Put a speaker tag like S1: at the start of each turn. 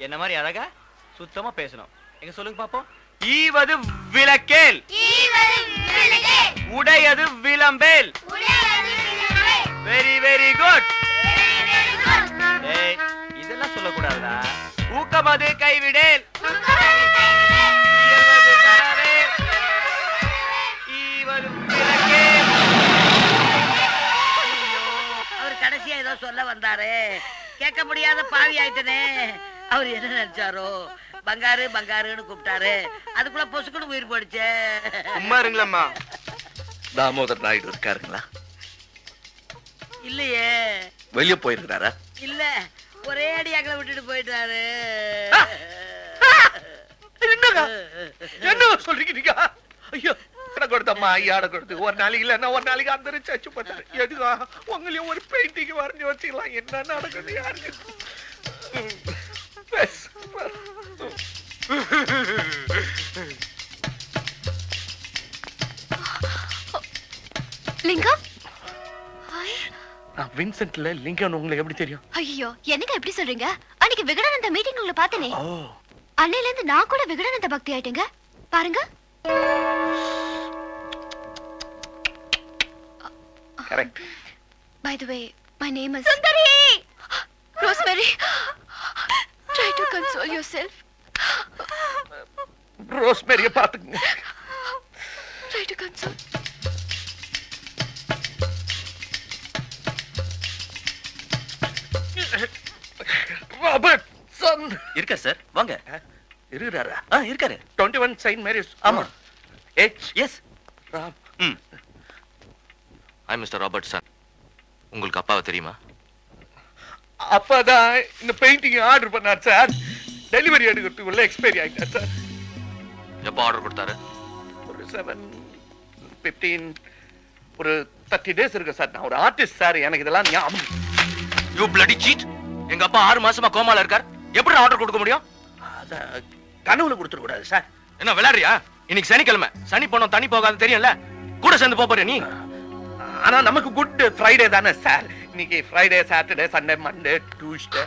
S1: என்ன மாதிரி அழகா சுத்தமா பேசணும். எங்க சொல்லுங்க பாப்போம். ஈவது விளக்கேல், உடையது விளம்பேல். Very very good. இதெல்லாம் சொல்லக்கூடாதுடா. ஊக்கமது கைவிடேல், ஈவது விளக்கேல்.
S2: அவர் கடைசியா ஏதோ சொல்ல வந்தாரு, கேட்க முடியாத பாவி ஆயிட்டனே. அவர் என்ன நினைச்சாரோ, பங்காரு பங்காருன்னு கூப்பிட்டாரு, அதுக்குள்ள பொசுக்குன்னு உயிர் போயிடுச்சே.
S3: அம்மா இருங்களம்மா. தாமோதர் நாயுடு இருக்காருங்களா?
S2: இல்லையே.
S3: வெளியே போயிருக்கிறாரா?
S2: இல்ல, ஒரே அடியாக்களை விட்டுட்டு போயிட்டாரு.
S3: என்ன சொல்றீங்க நீங்க? ஐயோ, கொடுத்தம்மா ஐயாட கொடுத்து ஒரு நாளைக்கு இல்லைன்னா ஒரு நாளைக்கு அந்த சச்சு பண்ணாரு. எதுக்கா உங்களையும் ஒரு பெயிண்டிங் வரைஞ்சி வச்சுக்கலாம். என்ன நடக்குது யாருக்கு?
S4: லிங்கம்,
S3: நான் வின்சென்ட்ல லிங்கம். உங்களுக்கு எப்படி தெரியும்?
S4: ஐயோ, என்னங்க எப்படி சொல்றீங்க? அன்னைக்கு விகடானந்த மீட்டிங் உங்களை பார்த்தனே. அன்னையில இருந்து நான் கூட விகடானந்த பக்தி ஆயிட்டேங்க. பாருங்க.
S3: Correct.
S4: By the way, my name is Sundari. Rosemary, try to console yourself.
S3: ரோஸ்மேரிய பாத்துங்க.
S4: Try to console.
S3: Robertson
S1: இருக்கா சார்? வாங்க.
S3: இருக்காரா?
S1: இருக்காரு.
S3: 21 செயின்ட் மேரிஸ்.
S1: ஆமா.
S3: S Ram.
S5: I mister Robertson. உங்களுக்கு அப்பாவை தெரியுமா?
S3: அப்பதான் இந்த பெயிண்டிங் ஆர்டர் பண்ணார் சார். டெலிவரி எடுக்கிறதுக்குள்ள எக்ஸ்பைரி ஆயிட்டார் சார்.
S5: எப்போ ஆர்டர் கொடுத்தாரு?
S3: ஒரு 7-15 ஒரு 30 டேஸ் இருக்கு சார். நான் ஒரு ஆர்டிஸ்ட் சார், எனக்கு இதெல்லாம் ஞாபகம்.
S5: You bloody cheat. எங்க அப்பா 6 மாசமா கோமால இருக்கார். எப்படி ஆர்டர் கொடுக்க முடியும்?
S3: அத கனவுல கொடுத்துட கூடாது சார்.
S5: என்ன விளையாடுறியா? இன்னைக்கு சனிக்கிழமை, சனி போனோம் தண்ணி போகாது தெரியும்ல. கூட சேர்ந்து போறியா நீ?
S3: ஆனா நமக்கு குட் ஃப்ரைடே தானே சார். இன்னைக்கு Friday, Saturday, Sunday, Monday, Tuesday.